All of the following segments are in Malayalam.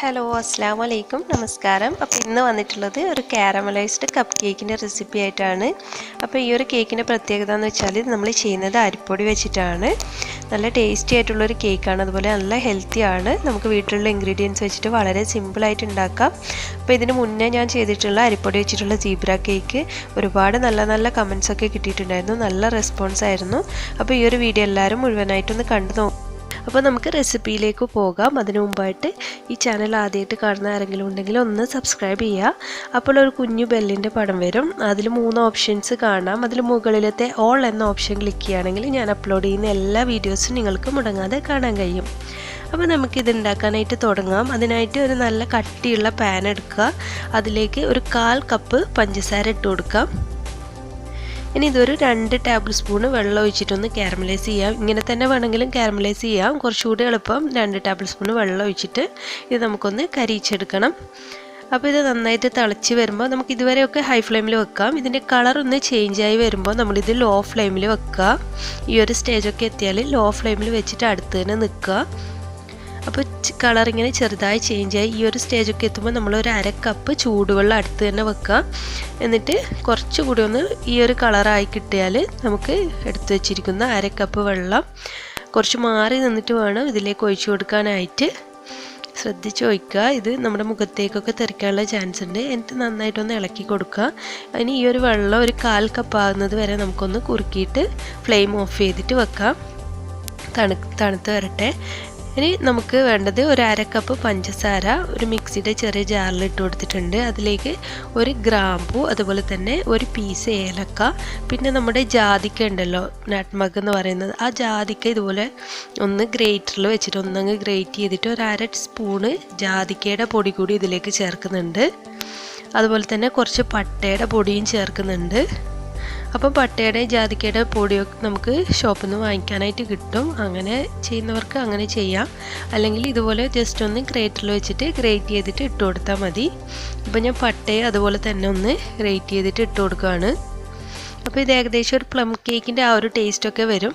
ഹലോ അസ്സലാമു അലൈക്കും നമസ്കാരം. അപ്പോൾ ഇന്ന് വന്നിട്ടുള്ളത് ഒരു കാരമലൈസ്ഡ് കപ്പ് കേക്കിൻ്റെ റെസിപ്പി ആയിട്ടാണ്. അപ്പോൾ ഈ ഒരു കേക്കിൻ്റെ പ്രത്യേകത എന്ന് വെച്ചാൽ ഇത് നമ്മൾ ചെയ്യുന്നത് അരിപ്പൊടി വെച്ചിട്ടാണ്. നല്ല ടേസ്റ്റി ആയിട്ടുള്ളൊരു കേക്കാണ്, അതുപോലെ നല്ല ഹെൽത്തിയാണ്. നമുക്ക് വീട്ടിലുള്ള ഇൻഗ്രീഡിയൻസ് വെച്ചിട്ട് വളരെ സിമ്പിളായിട്ട് ഉണ്ടാക്കാം. അപ്പോൾ ഇതിന് മുന്നേ ഞാൻ ചെയ്തിട്ടുള്ള അരിപ്പൊടി വെച്ചിട്ടുള്ള സീബ്ര കേക്ക് ഒരുപാട് നല്ല കമൻസൊക്കെ കിട്ടിയിട്ടുണ്ടായിരുന്നു, നല്ല റെസ്പോൺസ് ആയിരുന്നു. അപ്പോൾ ഈ ഒരു വീഡിയോ എല്ലാവരും മുഴുവനായിട്ടൊന്ന് കണ്ടു നോക്കും. അപ്പോൾ നമുക്ക് റെസിപ്പിയിലേക്ക് പോകാം. അതിനു മുമ്പായിട്ട് ഈ ചാനൽ ആദ്യമായിട്ട് കാണുന്ന ആരെങ്കിലും ഉണ്ടെങ്കിൽ ഒന്ന് സബ്സ്ക്രൈബ് ചെയ്യുക. അപ്പോൾ ഒരു കുഞ്ഞു ബെല്ലിൻ്റെ പടം വരും, അതിൽ 3 ഓപ്ഷൻസ് കാണാം. അതിൽ മുകളിലത്തെ ഓൾ എന്ന ഓപ്ഷൻ ക്ലിക്ക് ചെയ്യുകയാണെങ്കിൽ ഞാൻ അപ്ലോഡ് ചെയ്യുന്ന എല്ലാ വീഡിയോസും നിങ്ങൾക്ക് മുടങ്ങാതെ കാണാൻ കഴിയും. അപ്പോൾ നമുക്കിത് ഉണ്ടാക്കാനായിട്ട് തുടങ്ങാം. അതിനായിട്ട് ഒരു നല്ല കട്ടിയുള്ള പാൻ എടുക്കുക. അതിലേക്ക് ഒരു 1/4 കപ്പ് പഞ്ചസാര ഇട്ട് കൊടുക്കാം. ഇനി ഇതൊരു 2 ടേബിൾ സ്പൂൺ വെള്ളം ഒഴിച്ചിട്ടൊന്ന് കാരമലൈസ് ചെയ്യാം. ഇങ്ങനെ തന്നെ വേണമെങ്കിലും കാരമലൈസ് ചെയ്യാം, കുറച്ചുകൂടി എളുപ്പം 2 ടേബിൾ സ്പൂൺ വെള്ളം ഒഴിച്ചിട്ട് ഇത് നമുക്കൊന്ന് കരിയിച്ചെടുക്കണം. അപ്പോൾ ഇത് നന്നായിട്ട് തിളച്ച് വരുമ്പോൾ നമുക്ക് ഇതുവരെയൊക്കെ ഹൈ ഫ്ലെയിമിൽ വെക്കാം. ഇതിൻ്റെ കളർ ഒന്ന് ചേഞ്ചായി വരുമ്പോൾ നമ്മളിത് ലോ ഫ്ലെയിമിൽ വെക്കുക. ഈ ഒരു സ്റ്റേജൊക്കെ എത്തിയാൽ ലോ ഫ്ലെയിമിൽ വെച്ചിട്ട് അടുത്ത് തന്നെ നിൽക്കുക. അപ്പോൾ കളർ ഇങ്ങനെ ചെറുതായി ചേഞ്ചായി ഈ ഒരു സ്റ്റേജൊക്കെ എത്തുമ്പോൾ നമ്മളൊരു 1/2 കപ്പ് ചൂടുവെള്ളം അടുത്ത് തന്നെ വെക്കുക. എന്നിട്ട് കുറച്ചുകൂടി ഒന്ന് ഈ ഒരു കളറായി കിട്ടിയാൽ നമുക്ക് എടുത്തു വെച്ചിരിക്കുന്ന 1/2 കപ്പ് വെള്ളം കുറച്ച് മാറി നിന്നിട്ട് വേണം ഇതിലേക്ക് ഒഴിച്ചു കൊടുക്കാനായിട്ട്. ശ്രദ്ധിച്ച് ഒഴിക്കുക, ഇത് നമ്മുടെ മുഖത്തേക്കൊക്കെ തെറിക്കാനുള്ള ചാൻസ് ഉണ്ട്. എന്നിട്ട് നന്നായിട്ടൊന്ന് ഇളക്കി കൊടുക്കുക. ഇനി ഈ ഒരു വെള്ളം ഒരു 1/4 കപ്പ് ആകുന്നത് വരെ നമുക്കൊന്ന് കുറുക്കിയിട്ട് ഫ്ലെയിം ഓഫ് ചെയ്തിട്ട് വെക്കാം, തണുത്ത് വരട്ടെ. ഇനി നമുക്ക് വേണ്ടത് ഒരു 1/2 കപ്പ് പഞ്ചസാര ഒരു മിക്സിയുടെ ചെറിയ ജാറിൽ ഇട്ട് കൊടുത്തിട്ടുണ്ട്. അതിലേക്ക് ഒരു ഗ്രാമ്പൂ, അതുപോലെ തന്നെ ഒരു പീസ് ഏലക്ക, പിന്നെ നമ്മുടെ ജാതിക്ക ഉണ്ടല്ലോ, നട്ട്മഗ് എന്ന് പറയുന്നത്, ആ ജാതിക്ക ഇതുപോലെ ഒന്ന് ഗ്രേറ്ററിൽ വെച്ചിട്ട് ഒന്നങ്ങ് ഗ്രേറ്റ് ചെയ്തിട്ട് ഒരു 1/2 സ്പൂണ് ജാതിക്കയുടെ പൊടി കൂടി ഇതിലേക്ക് ചേർക്കുന്നുണ്ട്. അതുപോലെ തന്നെ കുറച്ച് പട്ടയുടെ പൊടിയും ചേർക്കുന്നുണ്ട്. അപ്പം പട്ടയുടെ ജാതിക്കയുടെ പൊടിയൊക്കെ നമുക്ക് ഷോപ്പിൽ നിന്ന് വാങ്ങിക്കാനായിട്ട് കിട്ടും. അങ്ങനെ ചെയ്യുന്നവർക്ക് അങ്ങനെ ചെയ്യാം, അല്ലെങ്കിൽ ഇതുപോലെ ജസ്റ്റ് ഒന്ന് ഗ്രേറ്ററിൽ വെച്ചിട്ട് ഗ്രേറ്റ് ചെയ്തിട്ട് ഇട്ട് കൊടുത്താൽ മതി. അപ്പോൾ ഞാൻ പട്ടയെ അതുപോലെ തന്നെ ഒന്ന് ഗ്രേറ്റ് ചെയ്തിട്ട് ഇട്ട് കൊടുക്കുകയാണ്. അപ്പോൾ ഇത് ഏകദേശം ഒരു പ്ലം കേക്കിൻ്റെ ആ ഒരു ടേസ്റ്റൊക്കെ വരും.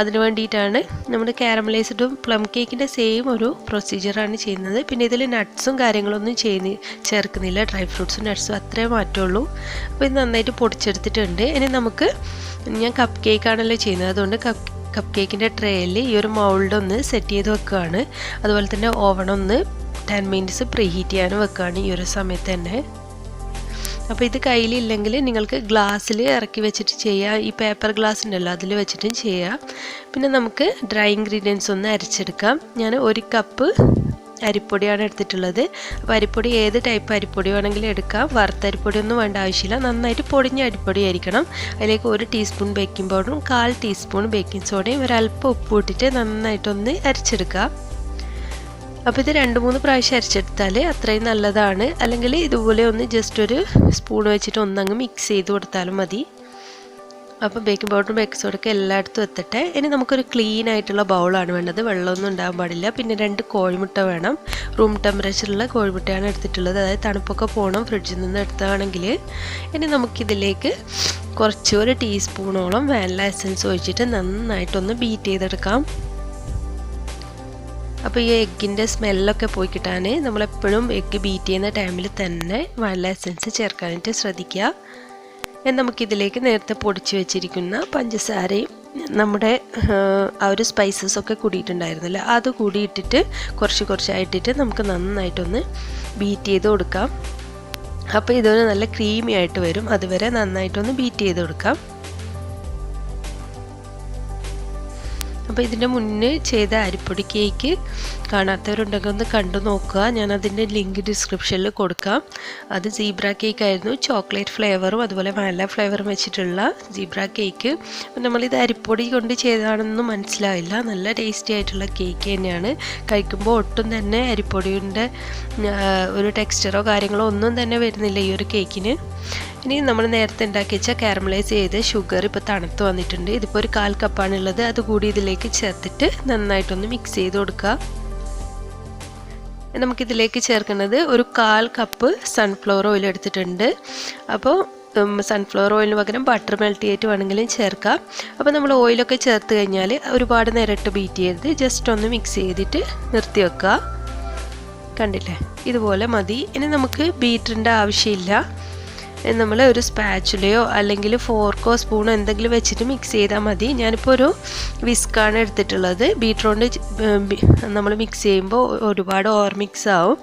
അതിന് വേണ്ടിയിട്ടാണ് നമ്മുടെ കാരമലൈസ്ഡും പ്ലം കേക്കിൻ്റെ സെയിം ഒരു പ്രൊസീജിയറാണ് ചെയ്യുന്നത്. പിന്നെ ഇതിൽ നട്ട്സും കാര്യങ്ങളൊന്നും ചേർക്കുന്നില്ല, ഡ്രൈ ഫ്രൂട്ട്സും നട്ട്സും അത്രേ മാറ്റുള്ളൂ. അപ്പോൾ ഇത് നന്നായിട്ട് പൊടിച്ചെടുത്തിട്ടുണ്ട്. ഇനി നമുക്ക്, ഞാൻ കപ്പ് കേക്കാണല്ലോ ചെയ്യുന്നത്, അതുകൊണ്ട് കപ്പ് കേക്കിൻ്റെ ട്രേയിൽ ഈ ഒരു മൗൾഡ് ഒന്ന് സെറ്റ് ചെയ്ത് വെക്കുകയാണ്. അതുപോലെ തന്നെ ഓവണൊന്ന് 10 മിനിറ്റ്സ് പ്രീ ഹീറ്റ് ചെയ്യാനും വെക്കുകയാണ് ഈ ഒരു സമയത്ത് തന്നെ. അപ്പോൾ ഇത് കയ്യിലില്ലെങ്കിൽ നിങ്ങൾക്ക് ഗ്ലാസ്സിൽ ഇറക്കി വെച്ചിട്ട് ചെയ്യാം. ഈ പേപ്പർ ഗ്ലാസ് ഉണ്ടല്ലോ, അതിൽ വെച്ചിട്ടും ചെയ്യാം. പിന്നെ നമുക്ക് ഡ്രൈ ഇൻഗ്രീഡിയൻസ് ഒന്ന് അരച്ചെടുക്കാം. ഞാൻ 1 കപ്പ് അരിപ്പൊടിയാണ് എടുത്തിട്ടുള്ളത്. അപ്പോൾ അരിപ്പൊടി ഏത് ടൈപ്പ് അരിപ്പൊടി വേണമെങ്കിലും എടുക്കാം. വറുത്ത അരിപ്പൊടിയൊന്നും വേണ്ട ആവശ്യമില്ല, നന്നായിട്ട് പൊടിഞ്ഞ അരിപ്പൊടി ആയിരിക്കണം. അതിലേക്ക് 1 ടീസ്പൂൺ ബേക്കിംഗ് പൗഡറും 1/4 ടീസ്പൂൺ ബേക്കിംഗ് സോഡയും ഒരല്പം ഉപ്പ് ഇട്ടിട്ട് നന്നായിട്ടൊന്ന് അരച്ചെടുക്കാം. അപ്പോൾ ഇത് 2-3 പ്രാവശ്യം അരച്ചെടുത്താൽ അത്രയും നല്ലതാണ്. അല്ലെങ്കിൽ ഇതുപോലെ ഒന്ന് ജസ്റ്റ് ഒരു സ്പൂൺ വെച്ചിട്ട് ഒന്നങ്ങ് മിക്സ് ചെയ്ത് കൊടുത്താലും മതി. അപ്പോൾ ബേക്കിംഗ് പൗഡറും ബേക്കിംഗ് സോഡയൊക്കെ എല്ലായിടത്തും എത്തട്ടെ. ഇനി നമുക്കൊരു ക്ലീൻ ആയിട്ടുള്ള ബൗളാണ് വേണ്ടത്, വെള്ളമൊന്നും ഉണ്ടാകാൻ പാടില്ല. പിന്നെ 2 കോഴിമുട്ട വേണം. റൂം ടെമ്പറേച്ചറിലുള്ള കോഴിമുട്ടയാണ് എടുത്തിട്ടുള്ളത്, അതായത് തണുപ്പൊക്കെ പോകണം ഫ്രിഡ്ജിൽ നിന്ന് എടുത്താണെങ്കിൽ. ഇനി നമുക്കിതിലേക്ക് കുറച്ച് 1 ടീസ്പൂണോളം വാനില എസൻസ് ഒഴിച്ചിട്ട് നന്നായിട്ടൊന്ന് ബീറ്റ് ചെയ്തെടുക്കാം. അപ്പോൾ ഈ എഗ്ഗിൻ്റെ സ്മെല്ലൊക്കെ പോയി കിട്ടാൻ നമ്മളെപ്പോഴും എഗ്ഗ് ബീറ്റ് ചെയ്യുന്ന ടൈമിൽ തന്നെ വാനില എസൻസ് ചേർക്കാനായിട്ട് ശ്രദ്ധിക്കുക. നമുക്കിതിലേക്ക് നേരത്തെ പൊടിച്ച് വെച്ചിരിക്കുന്ന പഞ്ചസാരയും നമ്മുടെ ആ ഒരു സ്പൈസസൊക്കെ കൂടിയിട്ടുണ്ടായിരുന്നില്ല, അത് കൂടി ഇട്ടിട്ട് കുറച്ചായിട്ടിട്ട് നമുക്ക് നന്നായിട്ടൊന്ന് ബീറ്റ് ചെയ്ത് കൊടുക്കാം. അപ്പോൾ ഇതൊരു നല്ല ക്രീമി ആയിട്ട് വരും, അതുവരെ നന്നായിട്ടൊന്ന് ബീറ്റ് ചെയ്ത് കൊടുക്കാം. അപ്പോൾ ഇതിൻ്റെ മുന്നേ ചെയ്ത അരിപ്പൊടി കേക്ക് കാണാത്തവരുണ്ടെങ്കിൽ ഒന്ന് കണ്ടു നോക്കുക. ഞാൻ അതിൻ്റെ ലിങ്ക് ഡിസ്ക്രിപ്ഷനിൽ കൊടുക്കാം. അത് സീബ്ര കേക്ക് ആയിരുന്നു, ചോക്ലേറ്റ് ഫ്ലേവറും അതുപോലെ വാനില ഫ്ലേവറും വെച്ചിട്ടുള്ള സീബ്ര കേക്ക്. നമ്മളിത് അരിപ്പൊടി കൊണ്ട് ചെയ്തതാണെന്നൊന്നും മനസ്സിലാവില്ല, നല്ല ടേസ്റ്റി ആയിട്ടുള്ള കേക്ക് തന്നെയാണ്. കഴിക്കുമ്പോൾ ഒട്ടും തന്നെ അരിപ്പൊടിയുടെ ഒരു ടെക്സ്ചറോ കാര്യങ്ങളോ ഒന്നും തന്നെ വരുന്നില്ല ഈ ഒരു കേക്കിന്. ഇനി നമ്മൾ നേരത്തെ ഉണ്ടാക്കി വെച്ച കാരമലൈസ് ചെയ്ത് ഷുഗർ ഇപ്പോൾ തണുത്ത് വന്നിട്ടുണ്ട്. ഇതിപ്പോൾ ഒരു 1/4 കപ്പാണുള്ളത്, അതുകൂടി ഇതിലേക്ക് ചേർത്തിട്ട് നന്നായിട്ടൊന്ന് മിക്സ് ചെയ്ത് കൊടുക്കുക. നമുക്കിതിലേക്ക് ചേർക്കുന്നത് ഒരു 1/4 കപ്പ് സൺഫ്ലവർ ഓയിൽ എടുത്തിട്ടുണ്ട്. അപ്പോൾ സൺഫ്ലവർ ഓയിലിന് പകരം ബട്ടർ മെൽറ്റ് ചെയ്തിട്ട് വേണമെങ്കിലും ചേർക്കാം. അപ്പോൾ നമ്മൾ ഓയിലൊക്കെ ചേർത്ത് കഴിഞ്ഞാൽ ഒരുപാട് നേരിട്ട് ബീറ്റ് ചെയ്ത് ജസ്റ്റ് ഒന്ന് മിക്സ് ചെയ്തിട്ട് നിർത്തി വെക്കുക. കണ്ടില്ലേ, ഇതുപോലെ മതി. ഇനി നമുക്ക് ബീറ്ററിൻ്റെ ആവശ്യമില്ല. നമ്മൾ ഒരു സ്പാച്ചുലയോ അല്ലെങ്കിൽ ഫോർക്കോ സ്പൂണോ എന്തെങ്കിലും വെച്ചിട്ട് മിക്സ് ചെയ്താൽ മതി. ഞാനിപ്പോൾ ഒരു വിസ്കാണ് എടുത്തിട്ടുള്ളത്. ബീറ്ററോണ്ട് നമ്മൾ മിക്സ് ചെയ്യുമ്പോൾ ഒരുപാട് ഓവർ മിക്സ് ആവും.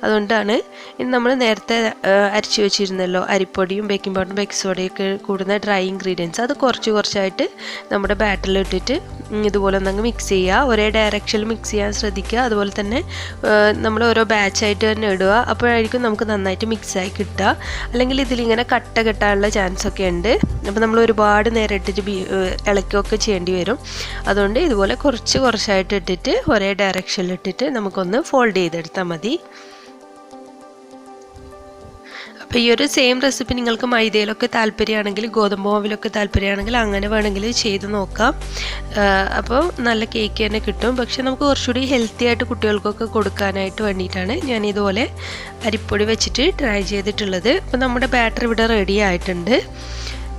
അതുകൊണ്ടാണ് ഇനി നമ്മൾ നേരത്തെ അരച്ച് വെച്ചിരുന്നല്ലോ അരിപ്പൊടിയും ബേക്കിംഗ് പൗഡറും ബേക്കിംഗ് സോഡയൊക്കെ കൂടുന്ന ഡ്രൈ ഇൻഗ്രീഡിയൻസ്, അത് കുറച്ചായിട്ട് നമ്മുടെ ബാറ്ററിൽ ഇട്ടിട്ട് ഇതുപോലെ ഒന്നങ്ങ് മിക്സ് ചെയ്യുക. ഒരേ ഡയറക്ഷനിൽ മിക്സ് ചെയ്യാൻ ശ്രദ്ധിക്കുക. അതുപോലെ തന്നെ നമ്മൾ ഓരോ ബാച്ചായിട്ട് തന്നെ ഇടുക. അപ്പോഴായിരിക്കും നമുക്ക് നന്നായിട്ട് മിക്സായി കിട്ടുക. അല്ലെങ്കിൽ ഇതിലിങ്ങനെ കട്ട കെട്ടാനുള്ള ചാൻസ് ഒക്കെ ഉണ്ട്. അപ്പോൾ നമ്മൾ ഒരുപാട് നേരം ഇട്ടിട്ട് ഇളക്കുകയൊക്കെ ചെയ്യേണ്ടി വരും. അതുകൊണ്ട് ഇതുപോലെ കുറച്ചായിട്ട് ഇട്ടിട്ട് ഒരേ ഡയറക്ഷനിൽ ഇട്ടിട്ട് നമുക്കൊന്ന് ഫോൾഡ് ചെയ്തെടുത്താൽ മതി. അപ്പോൾ ഈ ഒരു സെയിം റെസിപ്പി നിങ്ങൾക്ക് മൈദയിലൊക്കെ താല്പര്യമാണെങ്കിൽ, ഗോതമ്പ് മാവിലൊക്കെ താല്പര്യമാണെങ്കിൽ അങ്ങനെ വേണമെങ്കിൽ ചെയ്ത് നോക്കാം. അപ്പോൾ നല്ല കേക്ക് തന്നെ കിട്ടും. പക്ഷെ നമുക്ക് കുറച്ചുകൂടി ഹെൽത്തി ആയിട്ട് കുട്ടികൾക്കൊക്കെ കൊടുക്കാനായിട്ട് വേണ്ടിയിട്ടാണ് ഞാൻ ഇതുപോലെ അരിപ്പൊടി വെച്ചിട്ട് ട്രൈ ചെയ്തിട്ടുള്ളത്. അപ്പോൾ നമ്മുടെ ബാറ്റർ ഇവിടെ റെഡി ആയിട്ടുണ്ട്.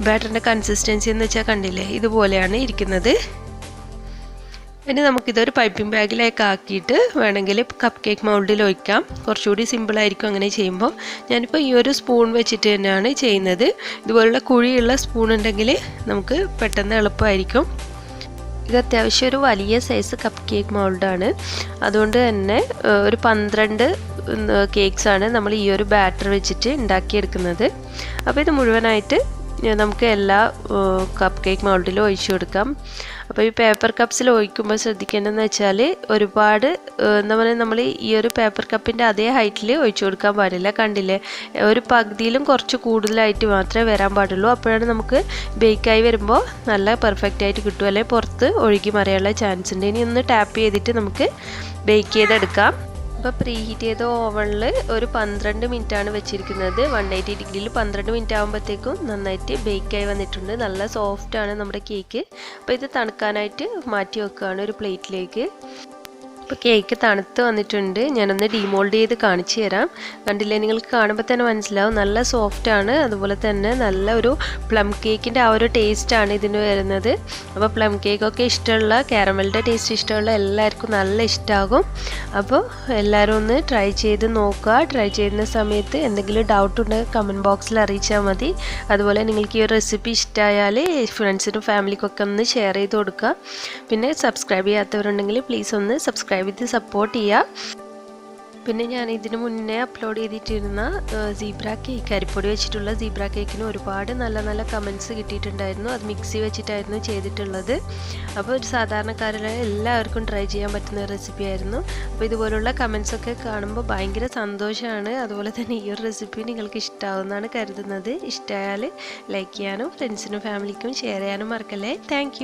ബാറ്ററിൻ്റെ കൺസിസ്റ്റൻസി എന്ന് വെച്ചാൽ കണ്ടില്ലേ, ഇതുപോലെയാണ് ഇരിക്കുന്നത്. ഇനി നമുക്കിതൊരു പൈപ്പിംഗ് ബാഗിലേക്ക് ആക്കിയിട്ട് വേണമെങ്കിൽ കപ്പ് കേക്ക് മൗൾഡിൽ ഒഴിക്കാം. കുറച്ചുകൂടി സിമ്പിളായിരിക്കും അങ്ങനെ ചെയ്യുമ്പോൾ. ഞാനിപ്പോൾ ഈ ഒരു സ്പൂൺ വെച്ചിട്ട് തന്നെയാണ് ചെയ്യുന്നത്. ഇതുപോലുള്ള കുഴിയുള്ള സ്പൂൺ ഉണ്ടെങ്കിൽ നമുക്ക് പെട്ടെന്ന് എളുപ്പമായിരിക്കും. ഇത് അത്യാവശ്യം ഒരു വലിയ സൈസ് കപ്പ് കേക്ക് മൗൾഡാണ്. അതുകൊണ്ട് തന്നെ ഒരു 12 കേക്ക്സാണ് നമ്മൾ ഈ ഒരു ബാറ്റർ വെച്ചിട്ട് ഉണ്ടാക്കിയെടുക്കുന്നത്. അപ്പോൾ ഇത് മുഴുവനായിട്ട് നമുക്ക് എല്ലാ കപ്പ് കേക്ക് മൗൾഡിലും ഒഴിച്ചു കൊടുക്കാം. അപ്പോൾ ഈ പേപ്പർ കപ്സിൽ ഒഴിക്കുമ്പോൾ ശ്രദ്ധിക്കേണ്ടതെന്ന് വെച്ചാൽ ഒരുപാട് എന്താ പറയുക, നമ്മൾ ഈ ഒരു പേപ്പർ കപ്പിൻ്റെ അതേ ഹൈറ്റിൽ ഒഴിച്ചു കൊടുക്കാൻ പാടില്ല. കണ്ടില്ലേ, ഒരു പകുതിയിലും കുറച്ച് കൂടുതലായിട്ട് മാത്രമേ വരാൻ പാടുള്ളൂ. അപ്പോഴാണ് നമുക്ക് ബേക്കായി വരുമ്പോൾ നല്ല പെർഫെക്റ്റ് ആയിട്ട് കിട്ടും. അല്ലെങ്കിൽ പുറത്ത് ഒഴുകി മറിയാനുള്ള ചാൻസ് ഉണ്ട്. ഇനി ഒന്ന് ടാപ്പ് ചെയ്തിട്ട് നമുക്ക് ബേക്ക് ചെയ്തെടുക്കാം. അപ്പോൾ പ്രീ ഹീറ്റ് ചെയ്ത ഓവണിൽ ഒരു 12 മിനിറ്റാണ് വെച്ചിരിക്കുന്നത്. 180 ഡിഗ്രിയിൽ 12 മിനിറ്റ് ആകുമ്പോഴത്തേക്കും നന്നായിട്ട് ബേക്കായി വന്നിട്ടുണ്ട്. നല്ല സോഫ്റ്റാണ് നമ്മുടെ കേക്ക്. അപ്പോൾ ഇത് തണുക്കാനായിട്ട് മാറ്റി വെക്കുകയാണ് ഒരു പ്ലേറ്റിലേക്ക്. ഇപ്പോൾ കേക്ക് തണുത്ത് വന്നിട്ടുണ്ട്. ഞാനൊന്ന് ഡീമോൾഡ് ചെയ്ത് കാണിച്ചു തരാം. കണ്ടില്ലേ, നിങ്ങൾക്ക് കാണുമ്പോൾ തന്നെ മനസ്സിലാവും നല്ല സോഫ്റ്റാണ്. അതുപോലെ തന്നെ നല്ല ഒരു പ്ലം കേക്കിൻ്റെ ആ ഒരു ടേസ്റ്റാണ് ഇതിന് വരുന്നത്. അപ്പോൾ പ്ലം കേക്കൊക്കെ ഇഷ്ടമുള്ള, കാരമലിൻ്റെ ടേസ്റ്റ് ഇഷ്ടമുള്ള എല്ലാവർക്കും നല്ല ഇഷ്ടമാകും. അപ്പോൾ എല്ലാവരും ഒന്ന് ട്രൈ ചെയ്ത് നോക്കുക. ട്രൈ ചെയ്യുന്ന സമയത്ത് എന്തെങ്കിലും ഡൗട്ട് ഉണ്ടെങ്കിൽ കമൻറ്റ് ബോക്സിൽ അറിയിച്ചാൽ മതി. അതുപോലെ നിങ്ങൾക്ക് ഈ ഒരു റെസിപ്പി ഇഷ്ടമായാൽ ഫ്രണ്ട്സിനും ഫാമിലിക്കൊക്കെ ഒന്ന് ഷെയർ ചെയ്ത് കൊടുക്കുക. പിന്നെ സബ്സ്ക്രൈബ് ചെയ്യാത്തവരുണ്ടെങ്കിൽ പ്ലീസ് ഒന്ന് സബ്സ്ക്രൈബ് ചെയ്ത് സപ്പോർട്ട് ചെയ്യുക. പിന്നെ ഞാൻ ഇതിന് മുന്നേ അപ്ലോഡ് ചെയ്തിട്ടിരുന്ന സീബ്ര കേക്ക്, അരിപ്പൊടി വെച്ചിട്ടുള്ള സീബ്ര കേക്കിന് ഒരുപാട് നല്ല കമൻറ്റ്സ് കിട്ടിയിട്ടുണ്ടായിരുന്നു. അത് മിക്സി വെച്ചിട്ടായിരുന്നു ചെയ്തിട്ടുള്ളത്. അപ്പോൾ ഒരു സാധാരണക്കാരായ എല്ലാവർക്കും ട്രൈ ചെയ്യാൻ പറ്റുന്ന റെസിപ്പി ആയിരുന്നു. അപ്പോൾ ഇതുപോലുള്ള കമൻറ്റ്സൊക്കെ കാണുമ്പോൾ ഭയങ്കര സന്തോഷമാണ്. അതുപോലെ തന്നെ ഈ ഒരു റെസിപ്പി നിങ്ങൾക്ക് ഇഷ്ടമാവുമെന്നാണ് കരുതുന്നത്. ഇഷ്ടമായാൽ ലൈക്ക് ചെയ്യാനും ഫ്രണ്ട്സിനും ഫാമിലിക്കും ഷെയർ ചെയ്യാനും മറക്കല്ലേ. താങ്ക്